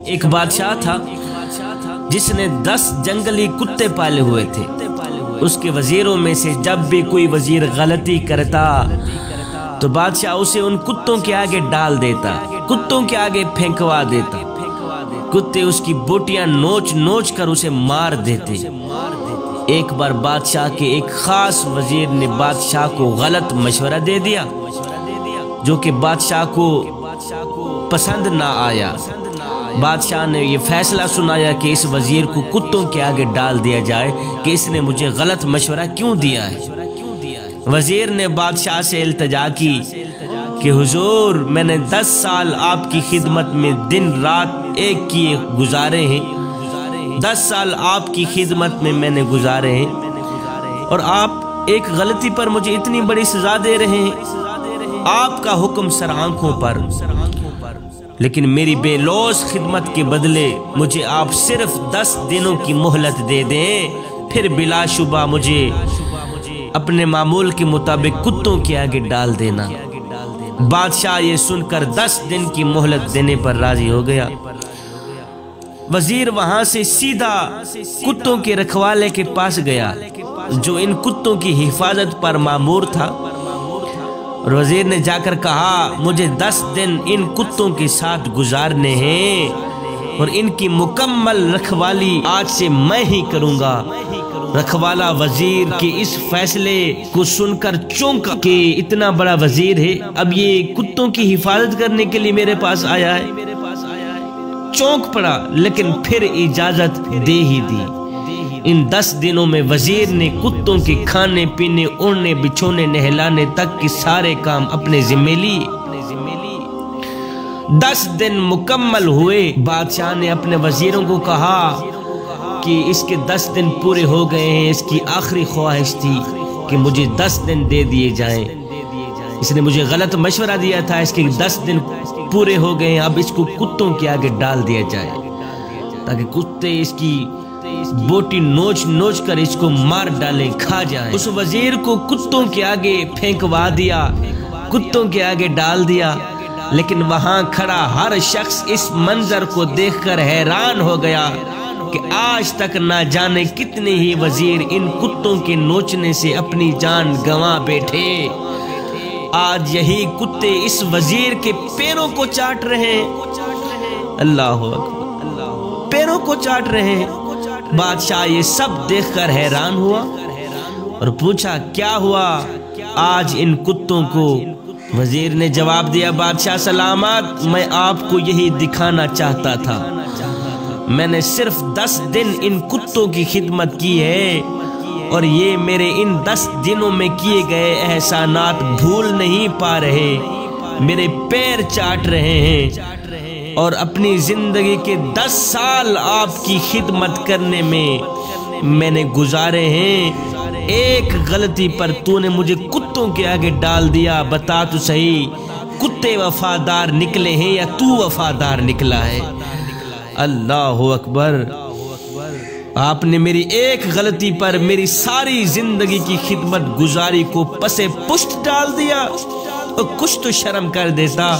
ایک بادشاہ تھا جس نے 10 جنگلی کتے پالے ہوئے تھے۔ اس کے وزیروں میں سے جب بھی کوئی وزیر غلطی کرتا تو بادشاہ اسے ان کتوں کے آگے ڈال دیتا، کتوں کے آگے پھینکوا دیتا۔ کتے اس کی بوٹیاں نوچ نوچ کر اسے مار دیتے۔ ایک بار بادشاہ کے ایک خاص وزیر نے بادشاہ کو غلط مشورہ دے دیا جو کہ بادشاہ کو پسند نہ آیا۔ بادشاہ نے یہ فیصلہ سنایا کہ اس وزیر کو کتوں کے آگے ڈال دیا جائے کہ اس نے مجھے غلط مشورہ کیوں دیا ہے۔ وزیر نے بادشاہ سے التجا کی کہ حضور، میں نے 10 سال آپ کی خدمت میں دن رات ایک کیے گزارے ہیں، 10 سال آپ کی خدمت میں نے گزارے ہیں، اور آپ ایک غلطی پر مجھے اتنی بڑی سزا دے رہے ہیں، آپ کا حکم سر آنکھوں پر، لیکن میری بے لوث خدمت کے بدلے مجھے آپ صرف 10 دنوں کی مہلت دے دیں، پھر بلا شبہ مجھے اپنے معمول کے مطابق کتوں کے آگے ڈال دینا۔ بادشاہ یہ سن کر 10 دن کی مہلت دینے پر راضی ہو گیا۔ وزیر وہاں سے سیدھا کتوں کے رکھوالے کے پاس گیا جو ان کتوں کی حفاظت پر مامور تھا، اور وزیر نے جا کر کہا، مجھے 10 دن ان کتوں کے ساتھ گزارنے ہیں اور ان کی مکمل رکھوالی آج سے میں ہی کروں گا۔ رکھوالا وزیر کے اس فیصلے کو سن کر چونکا کہ اتنا بڑا وزیر ہے، اب یہ کتوں کی حفاظت کرنے کے لیے میرے پاس آیا ہے۔ چونک پڑا لیکن پھر اجازت دے ہی دی۔ ان 10 دنوں میں وزیر نے کتوں کے کھانے پینے، اڑنے بچھونے، نہلانے تک کے سارے کام اپنے ذمہ لیے۔ 10 دن مکمل ہوئے۔ بادشاہ نے اپنے وزیروں کو کہا کہ اس کے 10 دن پورے ہو گئے ہیں، اس کی آخری خواہش تھی کہ مجھے 10 دن دے دیے جائیں۔ اس نے مجھے غلط مشورہ دیا تھا، اس کے 10 دن پورے ہو گئے ہیں، اب اس کو کتوں کے آگے ڈال دیا جائے تاکہ کتے اس کی بوٹی نوچ نوچ کر اس کو مار ڈالیں، کھا جائیں۔ اس وزیر کو کتوں کے آگے پھینکوا دیا، کتوں کے آگے ڈال دیا، لیکن وہاں کھڑا ہر شخص اس منظر کو دیکھ کر حیران ہو گیا کہ آج تک نہ جانے کتنے ہی وزیر ان کتوں کے نوچنے سے اپنی جان گنوا بیٹھے، آج یہی کتے اس وزیر کے پیروں کو چاٹ رہے ہیں۔ اللہ اکبر، پیروں کو چاٹ رہے ہیں۔ بادشاہ یہ سب دیکھ کر حیران ہوا اور پوچھا، کیا ہوا آج ان کتوں کو؟ وزیر نے جواب دیا، بادشاہ سلامت، میں آپ کو یہی دکھانا چاہتا تھا، میں نے صرف 10 دن ان کتوں کی خدمت کی ہے اور یہ میرے ان 10 دنوں میں کیے گئے احسانات بھول نہیں پا رہے، میرے پیر چاٹ رہے ہیں، اور اپنی زندگی کے 10 سال آپ کی خدمت کرنے میں نے گزارے ہیں، ایک غلطی پر تو نے مجھے کتوں کے آگے ڈال دیا، بتا تو صحیح، کتے وفادار نکلے ہیں یا تو وفادار نکلا ہے؟ اللہ اکبر، آپ نے میری ایک غلطی پر میری ساری زندگی کی خدمت گزاری کو پسے پشت ڈال دیا، اور کچھ تو شرم کر دیتا،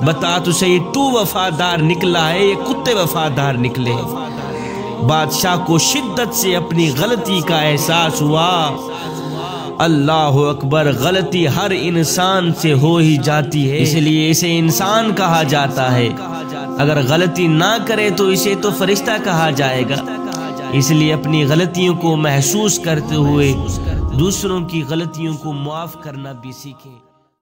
بتا تو صحیح، تو وفادار نکلا ہے یا کتے وفادار نکلے؟ بادشاہ کو شدت سے اپنی غلطی کا احساس ہوا۔ اللہ اکبر، غلطی ہر انسان سے ہو ہی جاتی ہے، اس لیے اسے انسان کہا جاتا ہے، اگر غلطی نہ کرے تو اسے تو فرشتہ کہا جائے گا۔ اس لیے اپنی غلطیوں کو محسوس کرتے ہوئے دوسروں کی غلطیوں کو معاف کرنا بھی سیکھیں۔